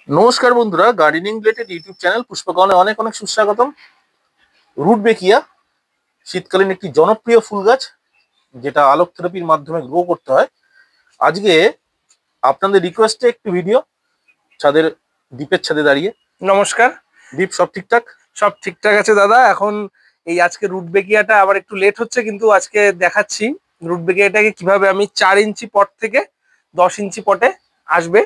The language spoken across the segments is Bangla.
নমস্কার বন্ধুরা, গার্ডেনিং রিলেটেড ইউটিউব চ্যানেল পুষ্পকর্ণে অনেক অনেক সুস্বাগতম। রুটবেকিয়া শীতকালীন একটি জনপ্রিয় ফুল গাছ, যেটা আলোক থেরাপির মাধ্যমে গ্রো করতে হয়। আজকে আপনাদের রিকোয়েস্টে একটি ভিডিও, ছাদের দ্বীপের ছাদে দাঁড়িয়ে। নমস্কার দ্বীপ, সব ঠিকঠাক? সব ঠিকঠাক আছে দাদা। এখন এই আজকে রুটবেকিয়াটা আবার একটু লেট হচ্ছে, কিন্তু আজকে দেখাচ্ছি রুটবেকিয়াটাকে কিভাবে আমি 4 ইঞ্চি পট থেকে 10 ইঞ্চি পটে আসবে।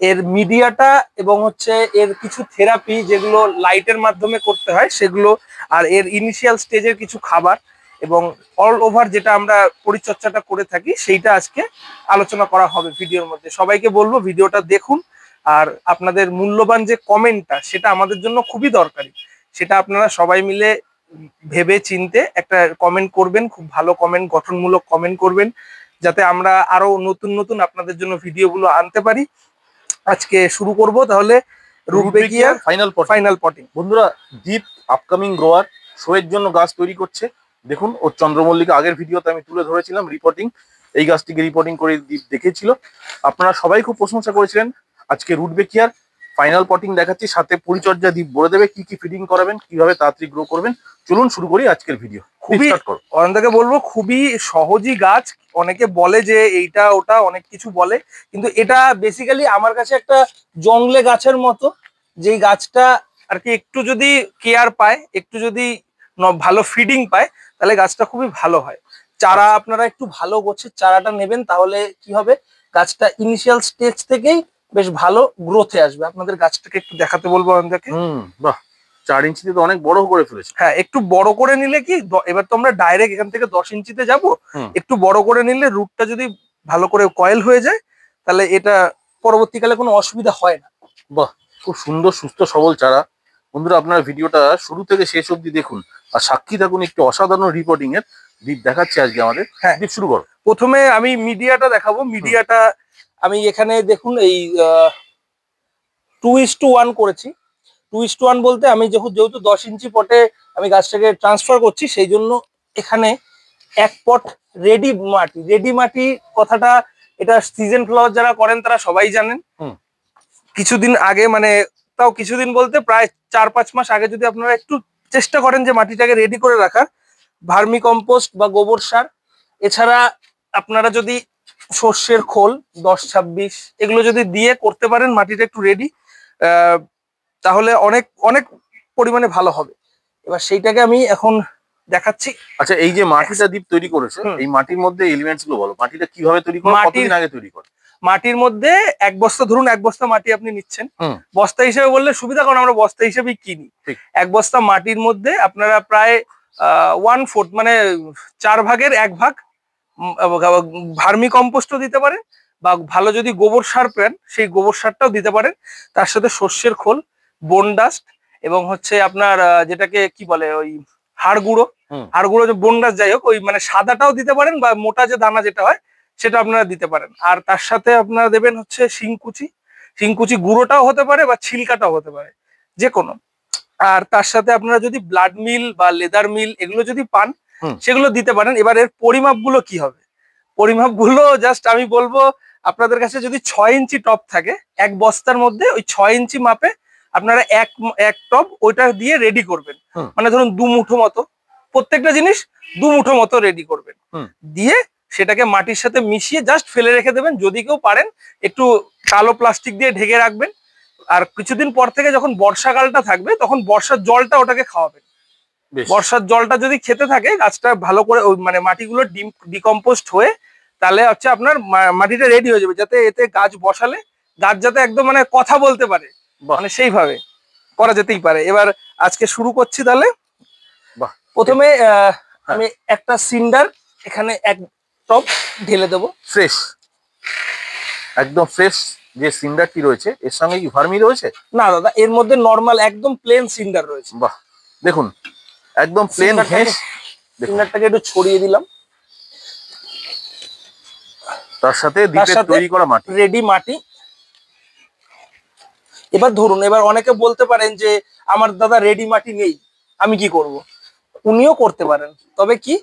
এর মিডিয়াটা এবং হচ্ছে এর কিছু থেরাপি যেগুলো লাইটের মাধ্যমে করতে হয় সেগুলো, আর এর ইনিশিয়াল স্টেজের কিছু খাবার এবং অল ওভার যেটা আমরা পরিচর্যাটা করে থাকি সেইটা আজকে আলোচনা করা হবে ভিডিওর মধ্যে। সবাইকে বলবো ভিডিওটা দেখুন, আর আপনাদের মূল্যবান যে কমেন্টটা সেটা আমাদের জন্য খুবই দরকারি। সেটা আপনারা সবাই মিলে ভেবে চিনতে একটা কমেন্ট করবেন, খুব ভালো কমেন্ট, গঠনমূলক কমেন্ট করবেন, যাতে আমরা আরো নতুন নতুন আপনাদের জন্য ভিডিওগুলো আনতে পারি। আজকে শুরু করব তাহলে রুটবেকিয়ার ফাইনাল পটিং। বন্ধুরা, দ্বীপ আপকামিং গ্রোয়ার, শোয়ের জন্য গাছ তৈরি করছে। দেখুন, ওর চন্দ্রমল্লিকা আগের ভিডিওতে আমি তুলে ধরেছিলাম রিপোর্টিং, এই গাছটিকে রিপোর্টিং করে দ্বীপ দেখেছিল। আপনারা সবাই খুব প্রশংসা করেছিলেন। আজকে রুটবেকিয়ার ফাইনাল পটিং দেখাচ্ছি, সাথে পরিচর্যা দ্বীপ বলে দেবে কি কি ফিডিং করাবেন, কিভাবে তাড়াতাড়ি গ্রো করবেন। চলুন শুরু করি আজকের ভিডিও। খুবই অনন্দাকে বলবো, খুবই সহজই গাছ। অনেকে বলে যে এইটা ওটা অনেক কিছু বলে, কিন্তু এটা বেসিক্যালি আমার কাছে একটা জংলে গাছের মতো, যেই গাছটা আর কি একটু যদি কেয়ার পায়, একটু যদি ভালো ফিডিং পায়, তাহলে গাছটা খুবই ভালো হয়। চারা আপনারা একটু ভালো গোছের চারাটা নেবেন, তাহলে কি হবে, গাছটা ইনিশিয়াল স্টেজ থেকেই বেশ ভালো গ্রোথে আসবে। আপনাদের গাছটাকে একটু দেখাতে বলবো অনন্দাকে। বাহ, 4 ইঞ্চিতে তো অনেক বড় করে ফেলেছে। হ্যাঁ, একটু বড় করে নিলে কি, এবার তো আমরা ডাইরেক্ট এখান থেকে 10 ইঞ্চিতে যাবো। একটু বড় করে নিলে রুটটা যদি ভালো করে কয়েল হয়ে যায়, তাহলে এটা পরবর্তীকালে কোনো অসুবিধা হয় না। বাহ, খুব সুন্দর সুস্থ সবল চারা। বন্ধুরা, আপনারা ভিডিওটা শুরু থেকে শেষ অবধি দেখুন আর সাক্ষী থাকুন একটি অসাধারণ রিপোর্টিং এর। দ্বীপ দেখাচ্ছে আজকে আমাদের। হ্যাঁ, দ্বীপ শুরু করো। প্রথমে আমি মিডিয়াটা দেখাবো। মিডিয়াটা আমি এখানে দেখুন এই 2:1 করেছি। 2:1 বলতে আমি যেহেতু 10 ইঞ্চি পটে আমি গাছটাকে ট্রান্সফার করছি, সেই জন্য এখানে 1 পট রেডি মাটি কথাটা, এটা সিজন ফ্লাওয়ার যারা করেন তারা সবাই জানেন। কিছুদিন আগে, মানে তাও কিছুদিন বলতে প্রায় 4-5 মাস আগে, যদি আপনারা একটু চেষ্টা করেন যে মাটিটাকে রেডি করে রাখার, ভার্মি কম্পোস্ট বা গোবর সার, এছাড়া আপনারা যদি সর্ষের খোল 10-26 এগুলো যদি দিয়ে করতে পারেন মাটিটা একটু রেডি, তাহলে অনেক অনেক পরিমাণে ভালো হবে। এবার সেইটাকে আমি এখন দেখাচ্ছি। আচ্ছা, এই যে মাটিটা দ্বীপ তৈরি করেছে, এই মাটির মধ্যে এলিমেন্টস গুলো বলো। মাটিটা কিভাবে তৈরি করে, কতদিন আগে তৈরি করে? মাটির মধ্যে 1 বস্তা, ধরুন 1 বস্তা মাটি আপনি নিচ্ছেন, বস্তা হিসেবে বললে সুবিধা, কারণ আমরা বস্তা হিসেবেই কিনি। 1 বস্তা মাটির মধ্যে আপনারা প্রায় 1/4, মানে 1/4 ভার্মি কম্পোস্টও দিতে পারেন, বা ভালো যদি গোবর সার পেন সেই গোবর সারটাও দিতে পারেন। তার সাথে সর্ষের খোল, বোন ডাস্ট, এবং হচ্ছে আপনার যেটাকে কি বলে, ওই হাড় গুঁড়ো, যে বোন ডাস্ট, যাই হোক, ওই মানে সাদাটাও দিতে পারেন, বা মোটা যে দানা যেটা হয় সেটা আপনারা দিতে পারেন। আর তার সাথে আপনারা দেবেন হচ্ছে শিংকুচি গুঁড়োটাও হতে পারে বা ছিলকাটাও হতে পারে, যে কোনো। আর তার সাথে আপনারা যদি ব্লাড মিল বা লেদার মিল এগুলো যদি পান, সেগুলো দিতে পারেন। এবার এর পরিমাপগুলো কি হবে, পরিমাপগুলো জাস্ট আমি বলবো, আপনাদের কাছে যদি 6 ইঞ্চি টপ থাকে, 1 বস্তার মধ্যে ওই 6 ইঞ্চি মাপে আপনারা এক টব ওইটা দিয়ে রেডি করবেন। মানে ধরুন 2 মুঠো মতো, প্রত্যেকটা জিনিস 2 মুঠো মতো রেডি করবেন। দিয়ে সেটাকে মাটির সাথে মিশিয়ে জাস্ট ফেলে রেখে দেবেন। যদি কেউ পারেন একটু কালো প্লাস্টিক দিয়ে ঢেকে রাখবেন। আর কিছুদিন পর থেকে যখন বর্ষাকালটা থাকবে, তখন বর্ষার জলটা ওটাকে খাওয়াবেন। বর্ষার জলটা যদি খেতে থাকে, গাছটা ভালো করে ওই মানে মাটিগুলো ডিকম্পোস্ট হয়ে, তাহলে হচ্ছে আপনার মাটিটা রেডি হয়ে যাবে, যাতে এতে গাছ বসালে গাছ যাতে একদম মানে কথা বলতে পারে, মানে সেইভাবে করা যেতেই পারে। এবার আজকে শুরু করছি তাহলে। প্রথমে আমি একটা সিন্ডার এখানে 1 টব ঢেলে দেবো। একদম ফ্রেশ যে সিন্ডারটি রয়েছে, এর সঙ্গে কি ভার্মি রয়েছে? না দাদা, এর মধ্যে নর্মাল একদম প্লেন সিন্ডার রয়েছে। বাহ, দেখুন একদম প্লেন ঘেঁস। সিন্ডারটাকে একটু ছড়িয়ে দিলাম, তার সাথে দ্বীপের তৈরি করা মাটি, রেডি মাটি। এবার ধরুন, এবার অনেকে বলতে পারেন যে আমার দাদা রেডি মাটি নেই, আমি কি করব? উনিও করতে পারেন, তবে কি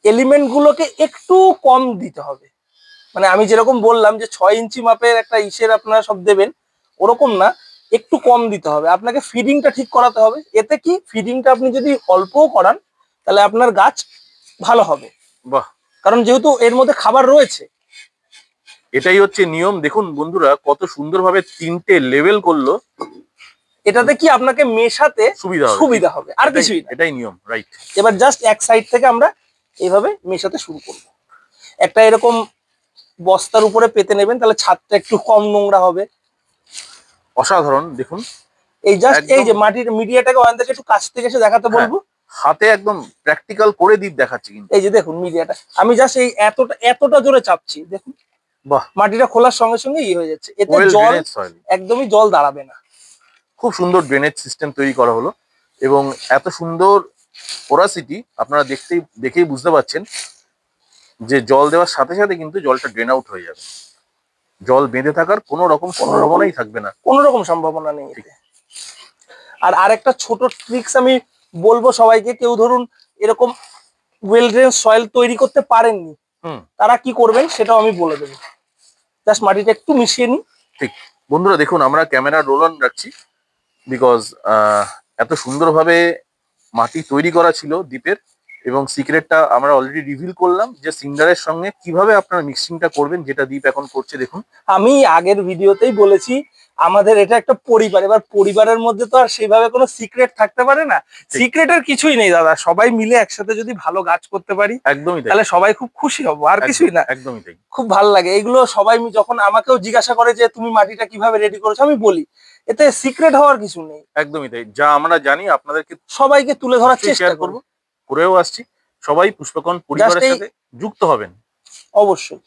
এলিমেন্ট গুলোকে একটু কম দিতে হবে। মানে আমি যেরকম বললাম যে 6 ইঞ্চি মাপের একটা ইসের আপনারা সব দেবেন, ওরকম না, একটু কম দিতে হবে, আপনাকে ফিডিংটা ঠিক করাতে হবে। এতে কি ফিডিংটা আপনি যদি অল্পও করান তাহলে আপনার গাছ ভালো হবে। বাহ, কারণ যেহেতু এর মধ্যে খাবার রয়েছে। এটাই হচ্ছে নিয়ম। দেখুন বন্ধুরা কত সুন্দরভাবে 3টে লেভেল করলো। এটাতে কি আপনাকে মেশাতে সুবিধা হবে, আর কিছুই না। এটাই নিয়ম, রাইট। এবার জাস্ট এক সাইড থেকে আমরা এইভাবে মেশাতে শুরু করব। একটা এরকম বস্তার উপরে পেতে নেবেন, তাহলে ছাদটা একটু কম নোংরা হবে। অসাধারণ। দেখুন এই জাস্ট এই যে মাটির মিডিয়াটাকে ওখান থেকে একটু কাছ থেকে এসে দেখাতে বলবো। হাতে একদম প্র্যাকটিক্যাল করে দিক দেখাচ্ছি কিন্তু। এই যে দেখুন মিডিয়াটা আমি জাস্ট এই এতটা জোরে চাপছি, দেখুন বাহ, মাটিটা খোলার সঙ্গে সঙ্গে হয়ে যাচ্ছে। এতে জল একদমই জল দাঁড়াবে না। খুব সুন্দর ড্রেনেজ সিস্টেম তৈরি করা হলো এবং এত সুন্দর পোরাসিটি আপনারা দেখেই বুঝতে পারছেন যে জল দেওয়ার সাথে সাথে কিন্তু জলটা ড্রেন আউট হয়ে যাবে। জল বেঁধে থাকার কোনো রকম সম্ভাবনাই থাকবে না, কোনো রকম সম্ভাবনা নেই। আর আরেকটা ছোট ট্রিক্স আমি বলবো সবাইকে, কেউ ধরুন এরকম ওয়েল ড্রেন সয়েল তৈরি করতে পারেননি, তারা কি করবেন সেটাও আমি বলে দেবো। জাস্ট মাটিটা একটু মিশিয়ে নিই। ঠিক বন্ধুরা, দেখুন আমরা ক্যামেরা রোল অন রাখছি বিকজ এত সুন্দরভাবে মাটি তৈরি করা ছিল দ্বীপের, এবং সিক্রেটটা আমরা অলরেডি রিভিল করলাম যে সিন্ডারের সঙ্গে কিভাবে আপনারা মিক্সিংটা করবেন, যেটা দ্বীপ এখন করছে। দেখুন আমি আগের ভিডিওতেই বলেছি আমাদের এটা একটা পরিবার, এবার পরিবারের মধ্যে তো আর সেইভাবে কোনো সিক্রেট থাকতে পারে না। সিক্রেটের কিছুই নেই দাদা, সবাই মিলে একসাথে যদি ভালো গাছ করতে পারি একদমই তাহলে সবাই খুব খুশি হব, আর কিছুই না। একদমই তাই। খুব ভালো লাগে এইগুলো। সবাই যখন আমাকেও জিজ্ঞাসা করে যে তুমি মাটিটা কিভাবে রেডি করেছো, আমি বলি এতে সিক্রেট হওয়ার কিছু নেই। একদমই তাই, যা আমরা জানি আপনাদেরকে সবাইকে তুলে ধরার চেষ্টা করব, করেও আসছি। সবাই পুষ্পকন পরিবারের সাথে যুক্ত হবেন অবশ্যই।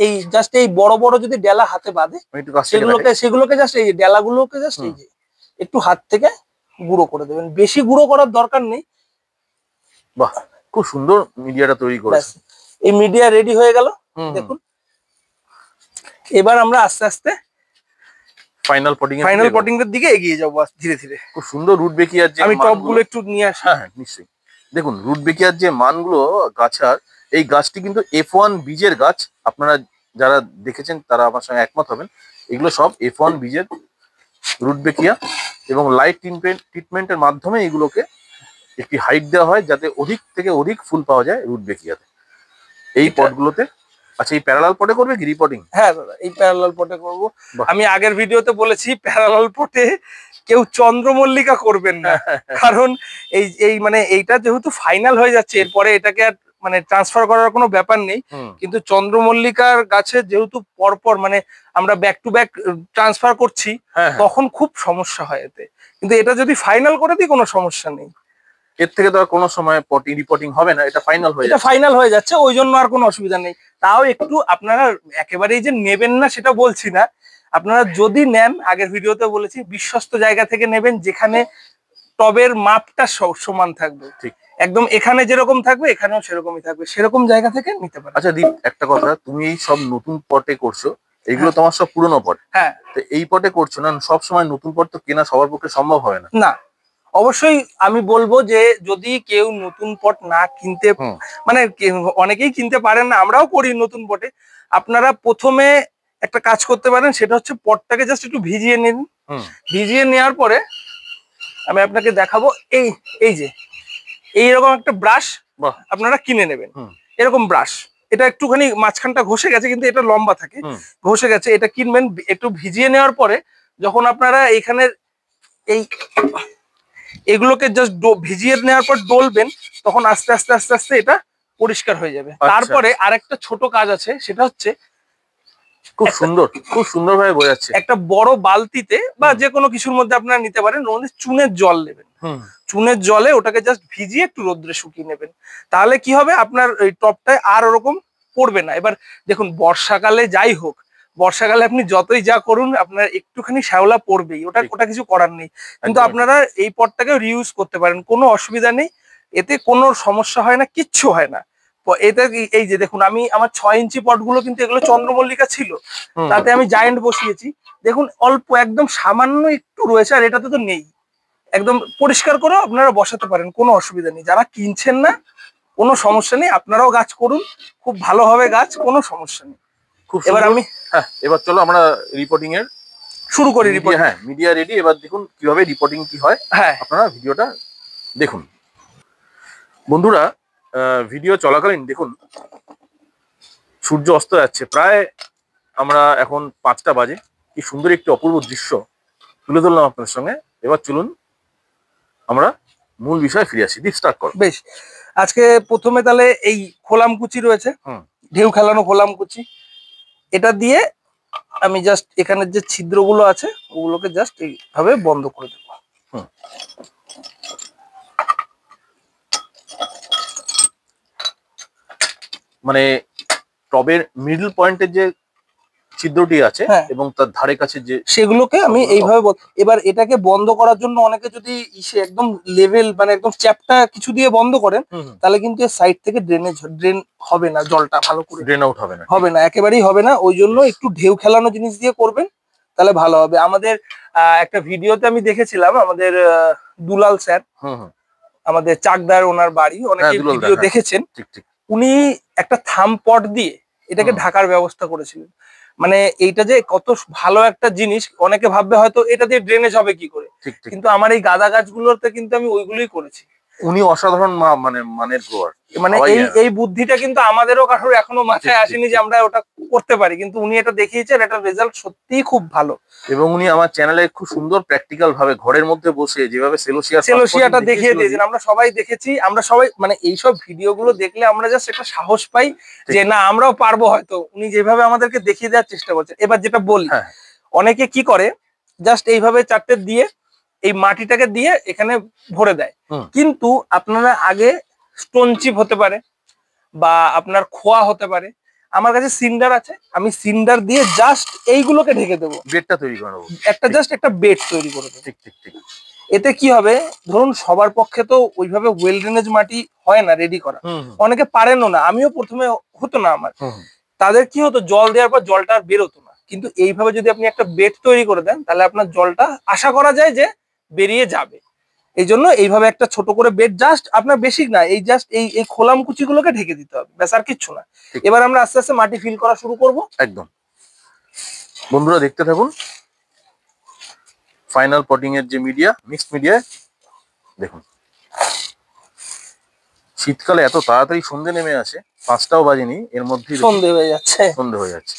এই জাস্ট এই বড় বড় যদি ডেলা হাতে বাঁধে সেগুলোকে জাস্ট এই ডেলাগুলোকে জাস্ট এই যে একটু হাত থেকে গুঁড়ো করে দেবেন, বেশি গুঁড়ো করার দরকার নেই। বাহ, খুব সুন্দর মিডিয়াটা তৈরি করেছে। এই মিডিয়া রেডি হয়ে গেল। দেখুন এবার আমরা আস্তে আস্তে ফাইনাল পটিং এর দিকে এগিয়ে যাবো ধীরে ধীরে। খুব সুন্দর রুট বেকিয়ার যে আমি টপগুলো একটু নিয়ে আসি। হ্যাঁ নিশ্চয়ই। দেখুন রুট বেকিয়ার যে মানগুলো গাছার, এই গাছটি কিন্তু F1 বীজের গাছ। আপনারা যারা দেখেছেন তারা আমার সঙ্গে একমত হবেন, এগুলো সব F1 বীজের রুট বেকিয়া, এবং লাইট ট্রিটমেন্টের মাধ্যমে এগুলোকে একটি হাইট দেওয়া হয় যাতে অধিক থেকে অধিক ফুল পাওয়া যায় রুট বেকিয়াতে। এই পটগুলোতে আচ্ছা এই প্যারালাল পটে করবে কি রিপোর্টিং? হ্যাঁ দাদা, এই প্যারালাল পটে করব। আমি আগের ভিডিওতে বলেছি প্যারালাল পটে কেউ চন্দ্রমল্লিকা করবেন না, কারণ এই মানে এইটা যেহেতু ফাইনাল হয়ে যাচ্ছে, এরপরে এটাকে আর মানে ট্রান্সফার করার কোনো ব্যাপার নেই। কিন্তু চন্দ্রমল্লিকার গাছে যেহেতু পরপর মানে আমরা ব্যাক টু ব্যাক ট্রান্সফার করছি, তখন খুব সমস্যা হয় এতে। কিন্তু এটা যদি ফাইনাল করে দিই কোনো সমস্যা নেই। এর থেকে তো আর কোনো সময় রিপোর্টিং হবে না, এটা ফাইনাল হয়ে যাচ্ছে, ওই জন্য আর কোনো অসুবিধা নেই। তাও একটু আপনারা একেবারেই যে নেবেন না সেটা বলছি না, আপনারা যদি নেন আগের ভিডিওতে বলেছি বিশ্বস্ত জায়গা থেকে নেবেন, যেখানে টবের মাপটা সমান থাকবে। ঠিক একদম এখানে যেরকম থাকবে এখানেও সেরকমই থাকবে, সেরকম জায়গা থেকে নিতে পারেন। আচ্ছা দীপ, একটা কথা, তুমি এই সব নতুন পটে করছো, এইগুলো তোমার সব পুরনো পট। হ্যাঁ, তো এই পটে করছো না, সব সময় নতুন পট তো কেনা সবার পক্ষে সম্ভব হয় না। না, অবশ্যই আমি বলবো যে যদি কেউ নতুন পট না কিনতে, মানে অনেকেই কিনতে পারেন না, আমরাও করি নতুন পটে, আপনারা প্রথমে একটা কাজ করতে পারেন, সেটা হচ্ছে পটটাকে জাস্ট একটু ভিজিয়ে নিন। ভিজিয়ে নেওয়ার পরে আমি আপনাকে দেখাবো, এই যে এইরকম একটা ব্রাশ আপনারা কিনে নেবেন। এরকম ব্রাশ, এটা একটুখানি মাঝখানটা ঘষে গেছে কিন্তু এটা লম্বা থাকে, ঘষে গেছে, এটা কিনবেন। একটু ভিজিয়ে নেওয়ার পরে যখন আপনারা এইখানের এগুলোকে জাস্ট ভিজিয়ে নেওয়ার পর ডলবেন, তখন আস্তে আস্তে আস্তে আস্তে এটা পরিষ্কার হয়ে যাবে। তারপরে আরেকটা ছোট কাজ আছে, সেটা হচ্ছে খুব সুন্দর ভাবে বোঝাচ্ছে, একটা বড় বালতিতে বা যে কোনো কিছুর মধ্যে আপনারা নিতে পারেন, চুনের জল নেবেন। চুনের জলে ওটাকে জাস্ট ভিজিয়ে একটু রোদ্রে শুকিয়ে নেবেন, তাহলে কি হবে আপনার ওই টপটায় আর ওরকম পড়বে না। এবার দেখুন বর্ষাকালে যাই হোক, বর্ষাকালে আপনি যতই যা করুন আপনার একটুখানি শ্যাওলা পড়বেই, ওটা কিছু করার নেই। কিন্তু আপনারা এই পটটাকে রিউজ করতে পারেন, কোনো অসুবিধা নেই, এতে কোনো সমস্যা হয় না, কিচ্ছু হয় না। এতে এই যে দেখুন আমি আমার 6 ইঞ্চি পটগুলো কিন্তু এগুলো চন্দ্রমল্লিকা ছিল, তাতে আমি জায়েন্ট বসিয়েছি। দেখুন অল্প একদম সামান্য একটু রয়েছে, আর এটাতে তো নেই। একদম পরিষ্কার করেও আপনারা বসাতে পারেন, কোনো অসুবিধা নেই। যারা কিনছেন না কোনো সমস্যা নেই, আপনারাও গাছ করুন, খুব ভালো হবে গাছ, কোনো সমস্যা নেই। এবার চলো আমরা রিপোর্টিং এর শুরু করি রিপোর্ট। হ্যাঁ, মিডিয়া রেডি। এবার দেখুন কিভাবে রিপোর্টিং কি হয়, হ্যাঁ আপনারা ভিডিওটা দেখুন। বন্ধুরা, ভিডিও চলাকালীন দেখুন সূর্য অস্ত যাচ্ছে, প্রায় আমরা এখন 5টা বাজে। কি সুন্দর একটি অপূর্ব দৃশ্য তুলে ধরলাম আপনাদের সঙ্গে। এবার চলুন আমরা মূল বিষয়ে ফিরে আসি। দীপ স্টার্ট করো। বেশ, আজকে প্রথমে তাহলে এই খোলামকুচি রয়েছে, হুম। ঢেউ খেলানো খোলামকুচি, এটা দিয়ে আমি জাস্ট এখানের যে ছিদ্রগুলো আছে ওগুলোকে জাস্ট এইভাবে বন্ধ করে দেবো। মানে টবের মিডল পয়েন্টের যে ছিদ্রটি আছে হ্যাঁ। এবং তার ধারে কাছে যে সেগুলোকে আমি এইভাবে এবার এটাকে বন্ধ করার জন্য অনেকে যদি ইসে একদম লেভেল মানে একদম চ্যাপটা কিছু দিয়ে বন্ধ করেন, তাহলে কিন্তু এর সাইড থেকে ড্রেন হবে না, জলটা ভালো করে ড্রেন আউট হবে না, একেবারেই হবে না। ওই জন্য একটু ঢেউ খেলানো জিনিস দিয়ে করবেন, তাহলে ভালো হবে। আমাদের একটা ভিডিওতে আমি দেখেছিলাম, আমাদের দুলাল স্যার, আমাদের চাকদার ওনার বাড়ি, অনেকে ভিডিও দেখেছেন, উনি একটা থাম পট দিয়ে এটাকে ঢাকার ব্যবস্থা করেছিলেন। মানে এইটা যে কত ভালো একটা জিনিস, অনেকে ভাববে হয়তো এটা দিয়ে ড্রেনেজ হবে কি করে, কিন্তু আমার এই গাঁদা গাছগুলোতে কিন্তু আমি ওইগুলোই করেছি। উনি অসাধারণ মানের গ্রোয়ার। মানে এই বুদ্ধিটা কিন্তু আমাদেরও কারোর এখনো মাথায় আসেনি যে আমরা ওটা করতে পারি, কিন্তু উনি এটা দেখিয়েছেন, এটা রেজাল্ট সত্যিই খুব ভালো। এবং উনি আমার চ্যানেলে খুব সুন্দর প্র্যাকটিক্যাল ভাবে ঘরের মধ্যে বসে যেভাবে সেলোসিয়াটা দেখিয়ে দিয়েছেন, আমরা সবাই দেখেছি। আমরা সবাই মানে এইসব ভিডিও গুলো দেখলে আমরা জাস্ট একটা সাহস পাই যে না আমরাও পারবো। হয়তো উনি যেভাবে আমাদেরকে দেখিয়ে দেওয়ার চেষ্টা করছেন। এবার যেটা বলি, অনেকে কি করে জাস্ট এইভাবে চারটে দিয়ে এই মাটিটাকে দিয়ে এখানে ভরে দেয়, কিন্তু আপনারা আগে স্টোন চিপ হতে পারে বা আপনার খোয়া হতে পারে, আমার কাছে সিন্ডার আছে, আমি সিন্ডার দিয়ে জাস্ট এইগুলোকে ঢেকে দেবো, বেডটা তৈরি করে দেবো, একটা বেড তৈরি করে দেবো। ঠিক। এতে কি হবে, ধরুন সবার পক্ষে তো ওইভাবে ওয়েল ড্রেনেজ মাটি হয় না রেডি করা, অনেকে পারেনও না, আমিও প্রথমে হতো না আমার। তাদের কি হতো, জল দেওয়ার পর জলটা আর বেরোতো না, কিন্তু এইভাবে যদি আপনি একটা বেড তৈরি করে দেন, তাহলে আপনার জলটা আশা করা যায় যে বেরিয়ে যাবে। এই জন্য এইভাবে একটা ছোট করে বেড, জাস্ট আপনার বেসিক না, এই জাস্ট এই খোলাম কুচিগুলোকে ঢেকে দিতে হবে, ব্যাস আর কিচ্ছু না। এবার আমরা আস্তে আস্তে মাটি ফিল করা শুরু করব। একদম বন্ধুরা দেখতে থাকুন ফাইনাল পটিং এর যে মিডিয়া, মিক্সড মিডিয়া দেখুন। শীতকালে এত তাড়াতাড়ি সন্ধে নেমে আসে, 5টাও বাজেনি, এর মধ্যে সন্ধে হয়ে যাচ্ছে।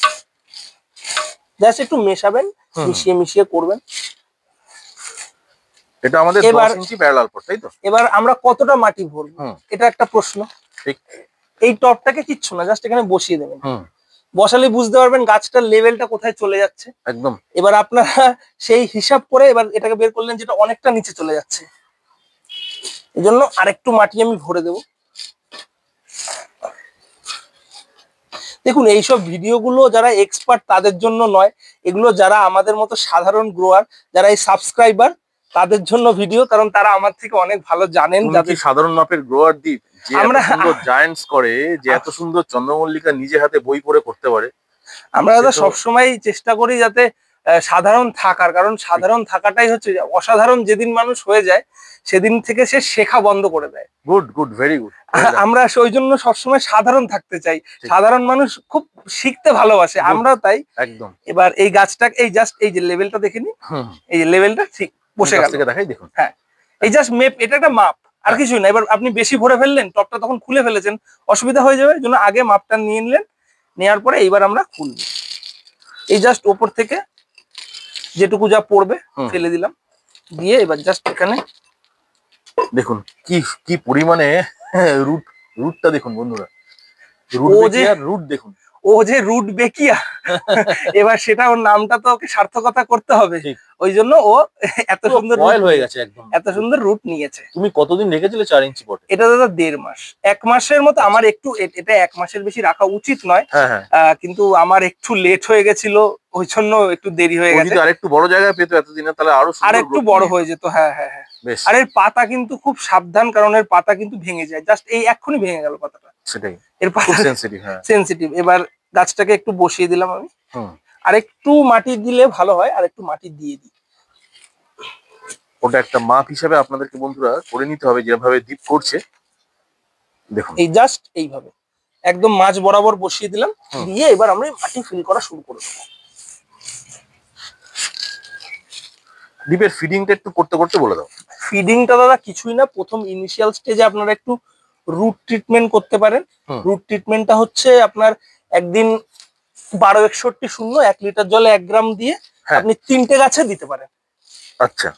জাস্ট একটু মেশাবেন, মিশিয়ে করবেন। এটা আমাদের 10 ইঞ্চি প্যারালাল পট, তাই তো? এবার আমরা কতটা মাটি ভরবো, এটা একটা প্রশ্ন। ঠিক। এই টপটাকে কিচ্ছু না, জাস্ট এখানে বসিয়ে দেবেন। বসালে বুঝতে পারবেন গাছটার লেভেলটা কোথায় চলে যাচ্ছে একদম। এবার আপনারা সেই হিসাব করে এবার এটাকে বের করলেন যেটা অনেকটা নিচে চলে যাচ্ছে, এই জন্য আরেকটু মাটি আমি ভরে দেব। দেখুন, এইসব ভিডিওগুলো যারা এক্সপার্ট তাদের জন্য নয়, এগুলো যারা আমাদের মতো সাধারণ গ্রোয়ার, যারা এই সাবস্ক্রাইবার, তাদের জন্য ভিডিও, কারণ তারা আমার থেকে অনেক ভালো জানেন। যাদের সাধারণ মাপের গ্রোয়ার দ্বীপ যে আমরা সুন্দর জায়ান্টস করে, যে এত সুন্দর চন্দ্রমল্লিকা নিজে হাতে বই পড়ে করতে পারে, আমরা সবসময় চেষ্টা করি যাতে সাধারণ থাকার, কারণ সাধারণ থাকাটাই হচ্ছে, অসাধারণ যেদিন মানুষ হয়ে যায় সেদিন থেকে সে শেখা বন্ধ করে দেয়। Good very good. আমরা ওই জন্য সবসময় সাধারণ থাকতে চাই, সাধারণ মানুষ খুব শিখতে ভালোবাসে, আমরাও তাই একদম। এবার এই গাছটা এই জাস্ট এই যে লেভেলটা দেখে নি, এই লেভেলটা ঠিক বসে গেল, দেখাই দেখুন। হ্যাঁ, এই জাস্ট মেপ, এটা একটা মাপ, আর কিছুই না। এবার আপনি বেশি ভরে ফেললেন, টপটা তখন খুলে ফেলেছেন, অসুবিধা হয়ে যাবে, জন্য আগে মাপটা নিয়ে নিলেন, নেওয়ার পরে এইবার আমরা খুলবো। এই জাস্ট ওপর থেকে যেটুকু যা পড়বে ফেলে দিলাম, দিয়ে এবার জাস্ট এখানে দেখুন কি পরিমাণে রুটটা দেখুন বন্ধুরা, রুট দেখুন, ও যে রুট বেকিয়া, এবার সেটা ওর নামটা তো ওকে সার্থকতা করতে হবে, ওই জন্য ও এত সুন্দর রয়্যাল হয়ে গেছে একদম, এত সুন্দর রুট নিয়েছে। তুমি কতদিন রেখেছিলে 4 ইঞ্চি পটে? এটা দাদা 1.5 মাস, 1 মাসের মতো। আমার একটু এটা 1 মাসের বেশি রাখা উচিত নয়, কিন্তু আমার একটু লেট হয়ে গেছিল, ওই জন্য একটু দেরি হয়ে গেছে। আর একটু বড় জায়গায় পেতো এতদিনে, তাহলে আর একটু বড় হয়ে যেত। হ্যাঁ। আর এর পাতা কিন্তু খুব সাবধান, কারণ এর পাতা কিন্তু ভেঙে যায়, জাস্ট এই এক্ষুনি ভেঙে গেল পাতাটা, সেটাই এর পাতা সেনসিটিভ। এবার গাছটাকে একটু বসিয়ে দিলাম আমি, আর একটু মাটি দিলে ভালো হয়, আর একটু মাটি দিয়ে দিই। ওটা একটা মাপ হিসাবে আপনাদেরকে বন্ধুরা করে নিতে হবে, যেভাবে দীপ করছে দেখুন। এই জাস্ট এইভাবে একদম মাঝ বরাবর বসিয়ে দিলাম, দিয়ে এবার আমরা মাটি ফিল করা শুরু করে দেবো। ডিপের ফিডিংটা একটু করতে করতে বলে দাও। ফিডিংটা দাদা কিছুই না, প্রথম ইনিশিয়াল স্টেজে আপনারা একটু রুট ট্রিটমেন্ট করতে পারেন। রুট ট্রিটমেন্টটা হচ্ছে আপনার একদিন 1261 1 লিটার জলে 1 গ্রাম দিয়ে আপনি 3টে গাছে দিতে পারেন। আচ্ছা,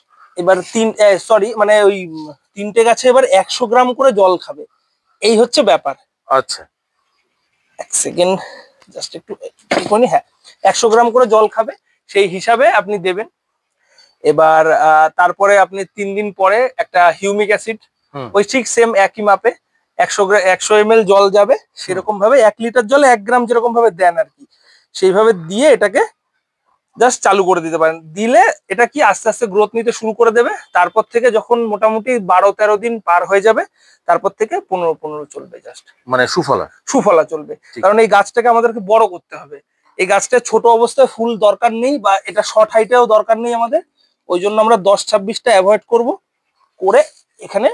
এবার মানে ওই 3টে গাছে এবার 100 গ্রাম করে জল খাবে, এই হচ্ছে ব্যাপার। আচ্ছা, এক সেকেন্ড জাস্ট একটু করি। হ্যাঁ, 100 গ্রাম করে জল খাবে, সেই হিসাবে আপনি দেবেন। এবার তারপরে আপনি 3 দিন পরে একটা হিউমিক অ্যাসিড, ওই ঠিক সেম একই মাপে 100 ml জল যাবে, সেরকম ভাবে 1 লিটার জলে 1 গ্রাম যেরকম ভাবে দেন আর কি, সেইভাবে দিয়ে এটাকে জাস্ট চালু করে দিতে পারেন। দিলে এটা কি আস্তে আস্তে গ্রোথ নিতে শুরু করে দেবে। তারপর থেকে যখন মোটামুটি 12-13 দিন পার হয়ে যাবে, তারপর থেকে 15-15 চলবে, জাস্ট মানে সুফলা চলবে। কারণ এই গাছটাকে আমাদেরকে বড় করতে হবে। এই গাছটা ছোট অবস্থায় ফুল দরকার নেই, বা এটা শর্ট হাইটেও দরকার নেই আমাদের। ওই জন্য আমরা 10-26টা অ্যাভয়েড করে এখানে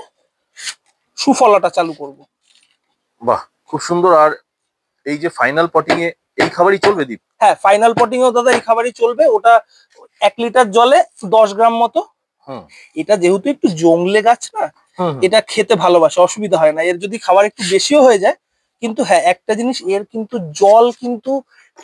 সুফলাটা চালু করব। বাহ, খুব সুন্দর। আর এই যে ফাইনাল পটিং এ এই খাবারই চলবে দীপ? হ্যাঁ, ফাইনাল পটিং এও দাদা এই খাবারই চলবে। ওটা 1 লিটার জলে 10 গ্রাম মতো। এটা যেহেতু একটু জংলে গাছ না, এটা খেতে ভালোবাসে, অসুবিধা হয় না। এর যদি খাবার একটু বেশিও হয়ে যায়, কিন্তু হ্যাঁ একটা জিনিস, এর কিন্তু জল কিন্তু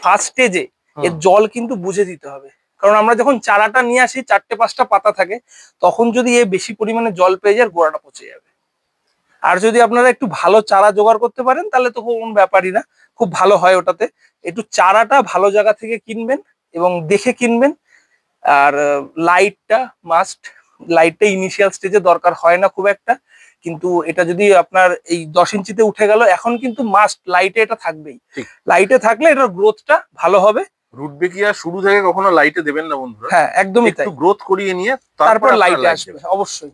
ফার্স্ট স্টেজে এর জল কিন্তু বুঝে দিতে হবে। কারণ আমরা যখন চারাটা নিয়ে আসি 4টে-5টা পাতা থাকে, তখন যদি এ বেশি পরিমাণে জল পেয়ে যায়, গোড়াটা পচে যাবে। আর যদি আপনারা একটু ভালো চারা জোগাড় করতে পারেন, তাহলে তো কোনো ব্যাপারই না, খুব ভালো হয় ওটাতে। একটু চারাটা ভালো জায়গা থেকে কিনবেন এবং দেখে কিনবেন। আর লাইটটা মাস্ট, লাইটটা ইনিশিয়াল স্টেজে দরকার হয় না খুব একটা, কিন্তু এটা যদি আপনার এই 10 ইঞ্চিতে উঠে গেল, এখন কিন্তু মাস্ট লাইটে এটা থাকবেই। লাইটে থাকলে এটার গ্রোথটা ভালো হবে। রুটবেকিয়া শুরু থেকে কখনো লাইটে দেবেন না বন্ধুরা। হ্যাঁ, একদমই তাই। একটু গ্রোথ করিয়ে নিয়ে তারপর লাইটে আসবে অবশ্যই।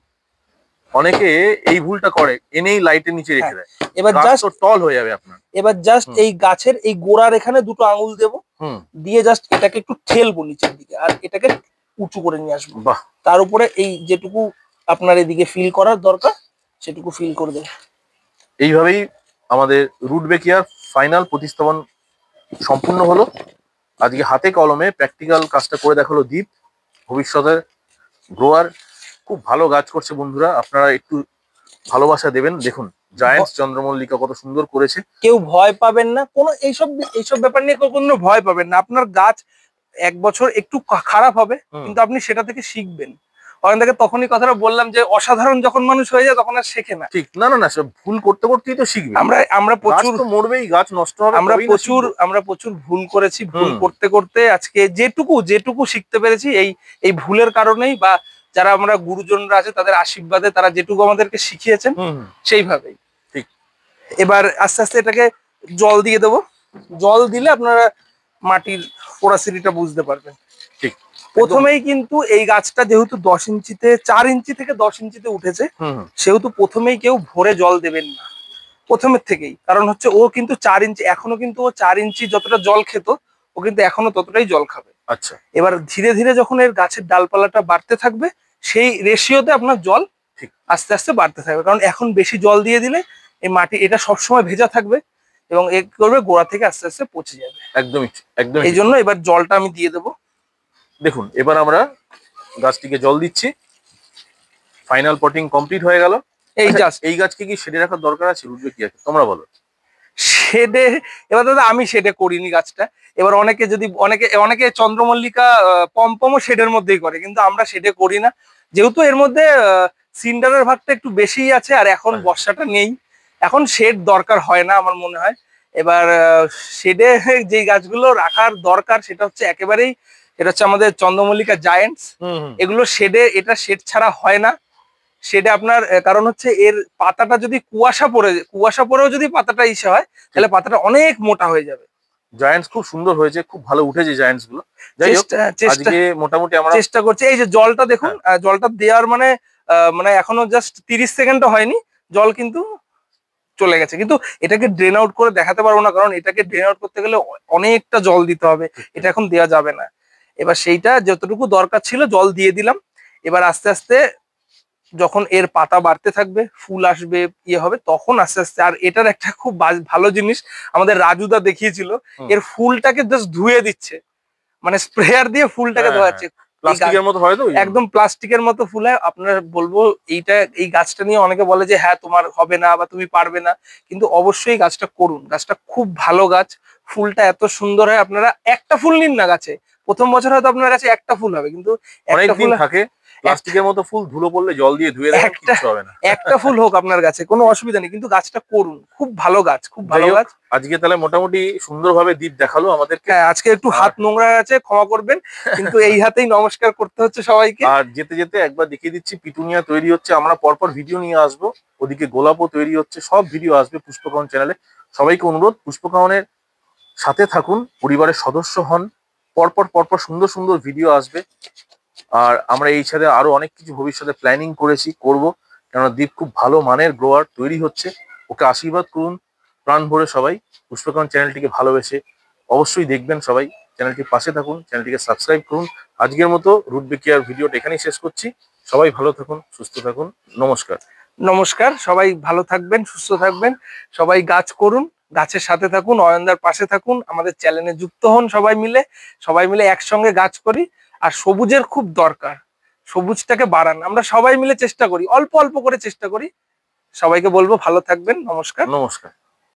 অনেকে এই ভুলটা করে, এনেই লাইটের নিচে রেখে দেয়, এবার জাস্ট টল হয়ে যাবে আপনার। এবার জাস্ট এই গাছের এই গোড়ার এখানে 2টো আঙুল দেবো, দিয়ে জাস্ট এটাকে একটু ঠেলবো নিচের দিকে, আর এটাকে উঁচু করে নিয়ে আসবো। বাহ, তার উপরে এই যেটুকু আপনার এদিকে ফিল করার দরকার সেটুকু ফিল করে দেবে। এইভাবেই আমাদের রুটবেকিয়ার ফাইনাল প্রতিস্থাপন সম্পূর্ণ হলো। আজকে হাতে কলমে প্র্যাকটিক্যাল কাজটা করে দেখালো দীপ। ভবিষ্যতের গ্রোয়ার খুব ভালো গাছ করছে বন্ধুরা, আপনারা একটু ভালোবাসা দেবেন। দেখুন জায়ান্টস চন্দ্রমল্লিকা কত সুন্দর করেছে। কেউ ভয় পাবেন না, কোনো এইসব ব্যাপার নিয়ে কোনো ভয় পাবেন না। আপনার গাছ 1 বছর একটু খারাপ হবে, কিন্তু আপনি সেটা থেকে শিখবেন। ওখান থেকে তখনই কথাটা বললাম যে অসাধারণ যখন মানুষ হয়ে যায়, তখন আর শেখে না। ঠিক, না না না, ভুল করতে করতেই তো শিখবে। আমরা প্রচুর মরবেই, গাছ নষ্ট হবে। আমরা প্রচুর ভুল করেছি। ভুল করতে করতে আজকে যেটুকু শিখতে পেরেছি, এই ভুলের কারণেই, বা যারা আমরা গুরুজনরা আছে তাদের আশীর্বাদে তারা যেটুকু আমাদেরকে শিখিয়েছেন সেইভাবেই। ঠিক। এবার আস্তে আস্তে এটাকে জল দিয়ে দেবো। জল দিলে আপনারা মাটির পোরাসিটিটা বুঝতে পারবেন। ঠিক। প্রথমেই কিন্তু এই গাছটা যেহেতু 10 ইঞ্চিতে 4 ইঞ্চি থেকে 10 ইঞ্চিতে উঠেছে, সেহেতু প্রথমেই কেউ ভরে জল দেবেন না প্রথমের থেকেই। কারণ হচ্ছে ও কিন্তু 4 ইঞ্চি, এখনো কিন্তু ও 4 ইঞ্চি যতটা জল খেত, ও কিন্তু এখনো ততটাই জল খাবে। আচ্ছা। এবার ধীরে ধীরে যখন এর গাছের ডালপালাটা বাড়তে থাকবে, সেই রেশিওতে আপনার জল আস্তে আস্তে বাড়তে থাকবে। কারণ এখন বেশি জল দিয়ে দিলে এই মাটি এটা সবসময় ভেজা থাকবে এবং এ করবে গোড়া থেকে আস্তে আস্তে পচে যাবে। একদমই একদম। এই জন্য এবার জলটা আমি দিয়ে দেবো। দেখুন এবার আমরা গাছটিকে জল দিচ্ছি। ফাইনাল পটিং কমপ্লিট হয়ে গেল। এই গাছকে কি শেডে রাখার দরকার আছে রুটবেকিয়াকে, তোমরা বলো? শেডে, এবার দাদা আমি শেডে করিনি গাছটা। এবার অনেকে চন্দ্রমল্লিকা পমপমও শেডের মধ্যেই করে, কিন্তু আমরা শেডে করি না। যেহেতু এর মধ্যে সিন্ডারের ভাগটা একটু বেশিই আছে, আর এখন বর্ষাটা নেই, এখন শেড দরকার হয় না আমার মনে হয়। এবার শেডে যে গাছগুলো রাখার দরকার সেটা হচ্ছে একেবারেই, এটা হচ্ছে আমাদের চন্দ্রমল্লিকা জায়ান্টস। এগুলো শেডে, এটা শেড ছাড়া হয় না। সেটা আপনার কারণ হচ্ছে এর পাতাটা যদি কুয়াশা পরেও যদি পাতাটা ইসে হয়, তাহলে পাতাটা অনেক মোটা হয়ে যাবে। জায়ান্টস খুব সুন্দর হয়েছে, খুব ভালো উঠেছে জায়ান্টস গুলো। আজকে মোটামুটি আমরা চেষ্টা করছি। এই যে জলটা দেখুন, জলটা দেওয়ার মানে এখনো জাস্ট 30 সেকেন্ডও হয়নি, জল কিন্তু চলে গেছে। কিন্তু এটাকে ড্রেন আউট করে দেখাতে পারবো না, কারণ এটাকে ড্রেন আউট করতে গেলে অনেকটা জল দিতে হবে, এটা এখন দেওয়া যাবে না। এবার সেইটা যতটুকু দরকার ছিল জল দিয়ে দিলাম। এবার আস্তে আস্তে যখন এর পাতা বাড়তে থাকবে, ফুল আসবে, ইয়ে হবে, তখন আস্তে আস্তে। আর এটার একটা খুব ভালো জিনিস আমাদের রাজুদা দেখিয়েছিল, এর ফুলটাকে জাস্ট ধুয়ে দিচ্ছে, মানে স্প্রেয়ার দিয়ে ফুলটাকে ধোয়াচ্ছে। প্লাস্টিকের মতো হয় তো একদম প্লাস্টিকের মতো ফুল হয়। আপনার বলবো এই গাছটা নিয়ে অনেকে বলে যে হ্যাঁ তোমার হবে না বা তুমি পারবে না, কিন্তু অবশ্যই গাছটা করুন। গাছটা খুব ভালো গাছ, ফুলটা এত সুন্দর হয়। আপনারা একটা ফুল নিন না গাছে, প্রথম বছর হয়তো আপনার কাছে একটা ফুল হবে, কিন্তু একটা অনেকদিন ফুল থাকে। প্লাস্টিকের মতো ফুল ধুলো পড়লে জল দিয়ে ধুয়ে দেবেন, কিচ্ছু হবে না। একটা ফুল হোক আপনার গাছে, কোনো অসুবিধা নেই, কিন্তু গাছটা করুন। খুব ভালো গাছ, খুব ভালো যাই হোক, গাছ। আজকে তাহলে মোটামুটি সুন্দরভাবে দ্বীপ দেখালো আমাদেরকে। হ্যাঁ, আজকে একটু হাত নোংরা আছে, ক্ষমা করবেন, কিন্তু এই হাতেই নমস্কার করতে হচ্ছে সবাইকে। আর যেতে যেতে একবার দেখিয়ে দিচ্ছি, পিটুনিয়া তৈরি হচ্ছে, আমরা পরপর ভিডিও নিয়ে আসবো। ওদিকে গোলাপও তৈরি হচ্ছে, সব ভিডিও আসবে পুষ্পকাহন চ্যানেলে। সবাইকে অনুরোধ, পুষ্পকাহনের সাথে থাকুন, পরিবারের সদস্য হন। পরপর পরপর সুন্দর সুন্দর ভিডিও আসবে। আর আমরা এই সাথে আরো অনেক কিছু ভবিষ্যতে প্ল্যানিং করেছি, করব। কেননা দ্বীপ খুব ভালো মানের গ্রোয়ার তৈরি হচ্ছে, ওকে আশীর্বাদ করুন প্রাণ ভরে সবাই। পুষ্পকাহন চ্যানেলটিকে ভালোবেসে অবশ্যই দেখবেন সবাই। চ্যানেলটির পাশে থাকুন, চ্যানেলটিকে সাবস্ক্রাইব করুন। আজকের মতো রুট বেকিয়ার ভিডিওটা এখানেই শেষ করছি। সবাই ভালো থাকুন, সুস্থ থাকুন। নমস্কার। নমস্কার, সবাই ভালো থাকবেন, সুস্থ থাকবেন, সবাই গাছ করুন, গাছের সাথে থাকুন, অয়নদার পাশে থাকুন, আমাদের চ্যানেলে যুক্ত হন। সবাই মিলে একসঙ্গে গাছ করি। আর সবুজের খুব দরকার, সবুজটাকে বাড়ান। আমরা সবাই মিলে চেষ্টা করি, অল্প অল্প করে চেষ্টা করি। সবাইকে বলবো ভালো থাকবেন। নমস্কার। নমস্কার।